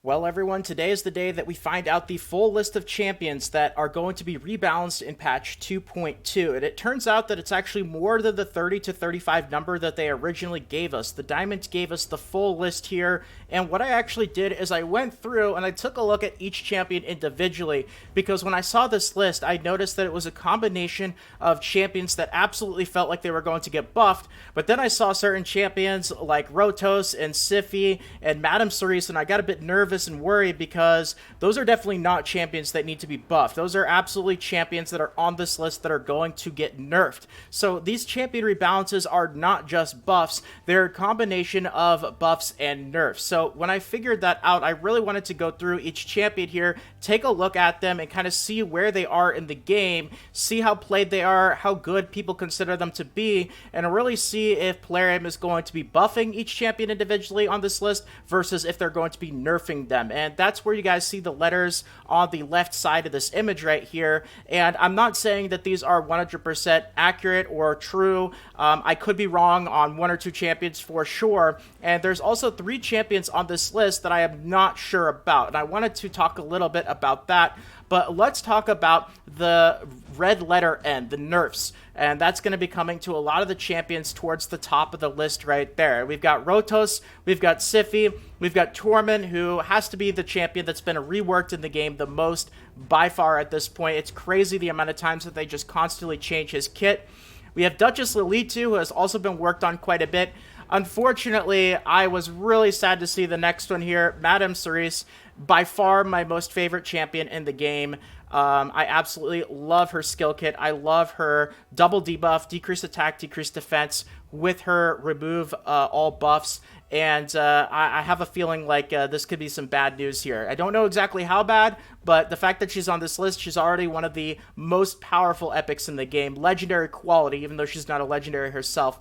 Well, everyone, today is the day that we find out the full list of champions that are going to be rebalanced in patch 2.2. And it turns out that it's actually more than the 30 to 35 number that they originally gave us. The Diamond gave us the full list here. And what I actually did is I went through and I took a look at each champion individually, because when I saw this list, I noticed that it was a combination of champions that absolutely felt like they were going to get buffed. But then I saw certain champions like Rotos and Sify and Madame Cerise, and I got a bit nervous and worried because those are definitely not champions that need to be buffed. Those are absolutely champions that are on this list that are going to get nerfed. So these champion rebalances are not just buffs, they're a combination of buffs and nerfs. So when I figured that out, I really wanted to go through each champion here, take a look at them, and kind of see where they are in the game, see how played they are, how good people consider them to be, and really see if Plarium is going to be buffing each champion individually on this list versus if they're going to be nerfing them. And that's where you guys see the letters on the left side of this image right here. And I'm not saying that these are 100% accurate or true. I could be wrong on one or two champions for sure. And there's also 3 champions on this list that I am not sure about. And I wanted to talk a little bit about that. But let's talk about the red letter N, the nerfs. And that's going to be coming to a lot of the champions towards the top of the list right there. We've got Rotos, we've got Sify, we've got Tormund, who has to be the champion that's been reworked in the game the most by far at this point. It's crazy the amount of times that they just constantly change his kit. We have Duchess Lolita, who has also been worked on quite a bit. Unfortunately, I was really sad to see the next one here, Madame Cerise, by far my most favorite champion in the game. I absolutely love her skill kit. I love her double debuff, decrease attack, decrease defense, with her remove all buffs. And I have a feeling like this could be some bad news here. I don't know exactly how bad, but the fact that she's on this list, she's already one of the most powerful epics in the game. Legendary quality, even though she's not a legendary herself.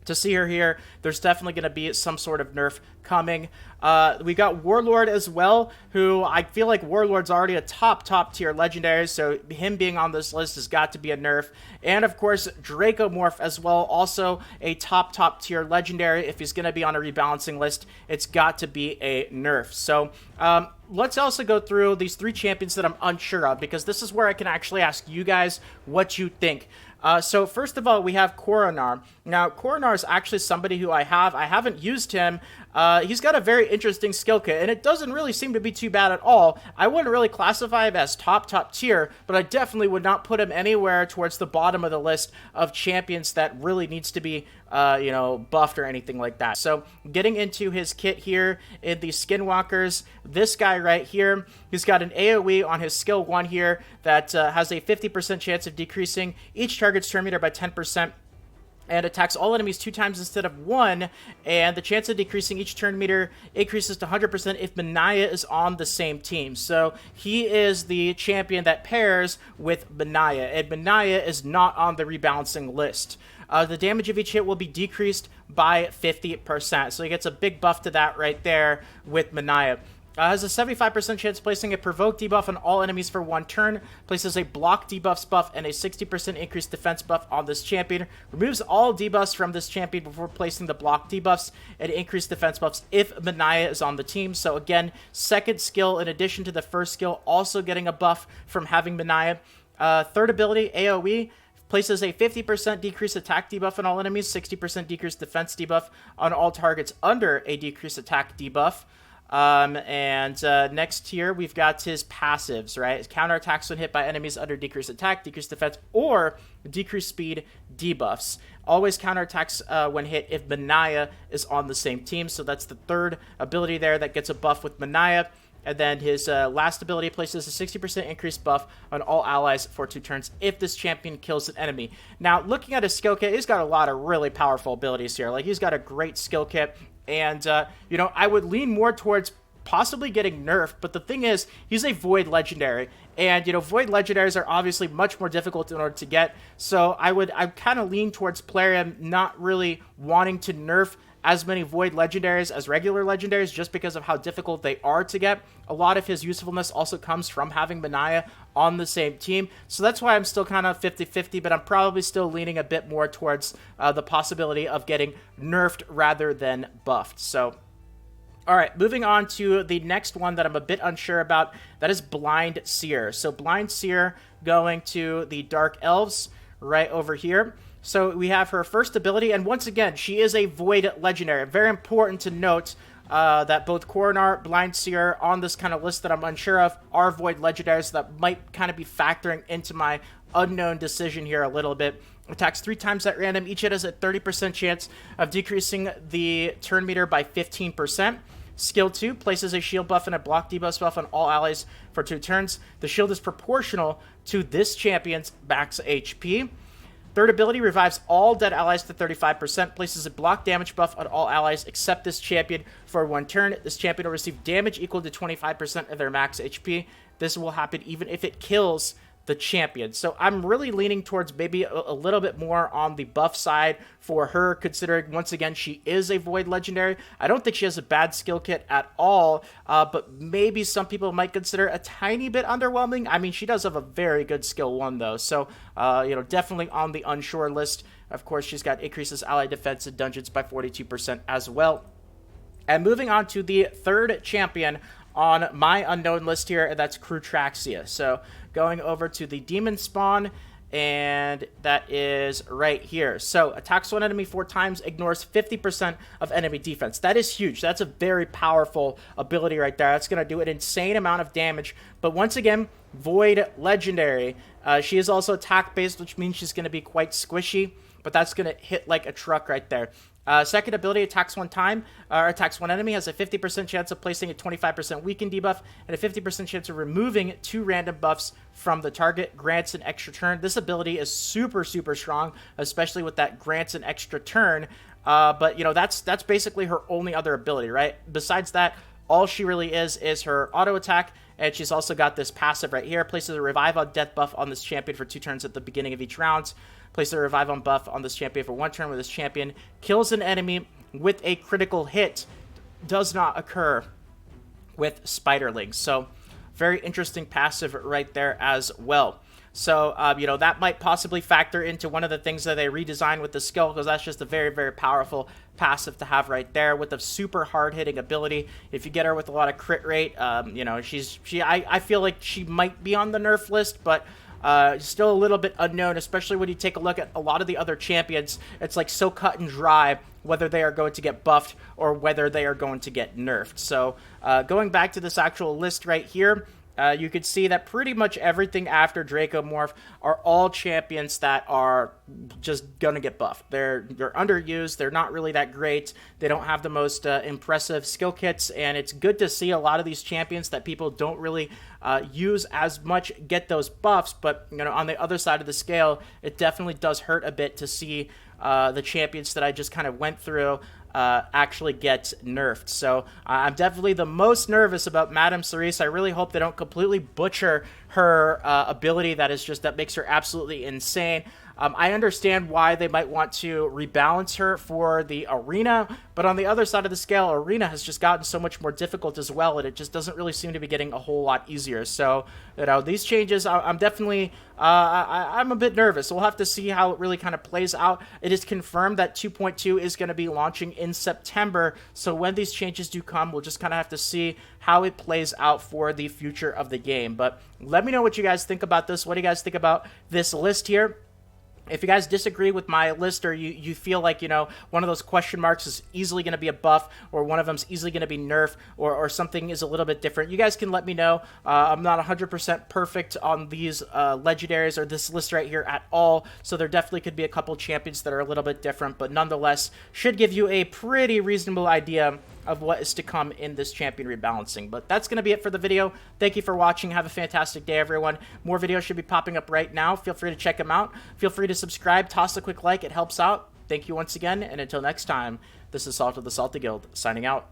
To see her here, there's definitely going to be some sort of nerf coming. We got Warlord as well, who I feel like Warlord's already a top tier legendary, so him being on this list has got to be a nerf. And of course, Dracomorph as well, also a top tier legendary. If he's going to be on a rebalancing list, it's got to be a nerf. So let's also go through these 3 champions that I'm unsure of, because this is where I can actually ask you guys what you think. So first of all, we have Coronary. Now, Coronary is actually somebody who I haven't used him. He's got a very interesting skill kit, and it doesn't really seem to be too bad at all. I wouldn't really classify him as top tier, but I definitely would not put him anywhere towards the bottom of the list of champions that really needs to be, buffed or anything like that. So getting into his kit here in the Skinwalkers, this guy right here, he's got an AoE on his skill 1 here that has a 50% chance of decreasing each target's turn meter by 10%. And attacks all enemies 2 times instead of 1, and the chance of decreasing each turn meter increases to 100% if Manaya is on the same team. So he is the champion that pairs with Manaya, and Manaya is not on the rebalancing list. The damage of each hit will be decreased by 50%, so he gets a big buff to that right there with Manaya. Has a 75% chance of placing a provoke debuff on all enemies for 1 turn, places a block debuffs buff and a 60% increased defense buff on this champion, removes all debuffs from this champion before placing the block debuffs and increased defense buffs if Manaya is on the team. So again, second skill in addition to the first skill, also getting a buff from having Manaya. Third ability, AoE, places a 50% decreased attack debuff on all enemies, 60% decreased defense debuff on all targets under a decreased attack debuff. Next here, we've got his passives, right? Counterattacks when hit by enemies under decreased attack, decreased defense, or decreased speed debuffs. Always counterattacks when hit if Manaya is on the same team. So that's the third ability there that gets a buff with Manaya. And then his last ability places a 60% increased buff on all allies for 2 turns if this champion kills an enemy. Now, looking at his skill kit, he's got a lot of really powerful abilities here. Like, he's got a great skill kit. And, I would lean more towards possibly getting nerfed, but the thing is, he's a Void Legendary, and, Void Legendaries are obviously much more difficult in order to get, so I kind of lean towards Plarium not really wanting to nerf as many Void Legendaries as regular Legendaries just because of how difficult they are to get. A lot of his usefulness also comes from having Manaya on the same team, so that's why I'm still kind of 50-50, but I'm probably still leaning a bit more towards the possibility of getting nerfed rather than buffed. So All right, moving on to the next one that I'm a bit unsure about. That is Blind Seer. So Blind Seer going to the Dark Elves right over here. So we have her first ability, and once again, she is a Void Legendary. Very important to note that both Coronary, Blind Seer on this kind of list that I'm unsure of are Void Legendaries that might kind of be factoring into my unknown decision here a little bit. Attacks 3 times at random. Each hit has a 30% chance of decreasing the turn meter by 15%. Skill 2 places a shield buff and a block debuff buff on all allies for 2 turns. The shield is proportional to this champion's max HP. Third ability revives all dead allies to 35%, places a block damage buff on all allies except this champion for 1 turn. This champion will receive damage equal to 25% of their max HP. This will happen even if it kills the champion. So I'm really leaning towards maybe a little bit more on the buff side for her, considering once again she is a Void Legendary. I don't think she has a bad skill kit at all, but maybe some people might consider a tiny bit underwhelming. I mean, she does have a very good skill 1 though, so you know, definitely on the unsure list. Of course, she's got increases ally defense in dungeons by 42% as well. And moving on to the third champion on my unknown list here, and that's Crutraxia. So going over to the demon spawn, and that is right here. So attacks one enemy 4 times, ignores 50% of enemy defense. That is huge. That's a very powerful ability right there. That's going to do an insane amount of damage. But once again, Void Legendary. She is also attack based, which means she's going to be quite squishy, but that's going to hit like a truck right there. Second ability, attacks 1 time, or attacks 1 enemy, has a 50% chance of placing a 25% weaken debuff, and a 50% chance of removing 2 random buffs from the target, grants an extra turn. This ability is super, super strong, especially with that grants an extra turn, but, you know, that's basically her only other ability, right? Besides that, all she really is her auto attack, and she's also got this passive right here, places a revive on death buff on this champion for 2 turns at the beginning of each round. Place a revive on buff on this champion for 1 turn where this champion kills an enemy with a critical hit. Does not occur with Spiderlings. So very interesting passive right there as well. So, you know, that might possibly factor into one of the things that they redesigned with the skill, because that's just a very, very powerful passive to have right there with a super hard-hitting ability. If you get her with a lot of crit rate, you know, I feel like she might be on the nerf list, but still a little bit unknown, especially when you take a look at a lot of the other champions. It's like so cut and dry whether they are going to get buffed or whether they are going to get nerfed. So going back to this actual list right here, you could see that pretty much everything after Dracomorph are all champions that are just gonna get buffed. They're underused. They're not really that great. They don't have the most impressive skill kits, and it's good to see a lot of these champions that people don't really use as much get those buffs. But you know, on the other side of the scale, it definitely does hurt a bit to see the champions that I just kind of went through actually get nerfed. So I'm definitely the most nervous about Madame Cerise. I really hope they don't completely butcher her ability that makes her absolutely insane. I understand why they might want to rebalance her for the arena, but on the other side of the scale, arena has just gotten so much more difficult as well, and it just doesn't really seem to be getting a whole lot easier. So, you know, these changes, I'm definitely, I'm a bit nervous. We'll have to see how it really kind of plays out. It is confirmed that 2.2 is going to be launching in September, so when these changes do come, we'll just kind of have to see how it plays out for the future of the game. But let me know what you guys think about this. What do you guys think about this list here? If you guys disagree with my list, or you feel like, you know, one of those question marks is easily going to be a buff, or one of them is easily going to be nerf, or something is a little bit different, you guys can let me know. I'm not 100% perfect on these legendaries or this list right here at all, so there definitely could be a couple champions that are a little bit different, but nonetheless should give you a pretty reasonable idea of what is to come in this champion rebalancing. But that's going to be it for the video. Thank you for watching. Have a fantastic day, everyone. More videos should be popping up right now. Feel free to check them out. Feel free to subscribe. Toss a quick like. It helps out. Thank you once again, and until next time, this is Salt of the Salty Guild, signing out.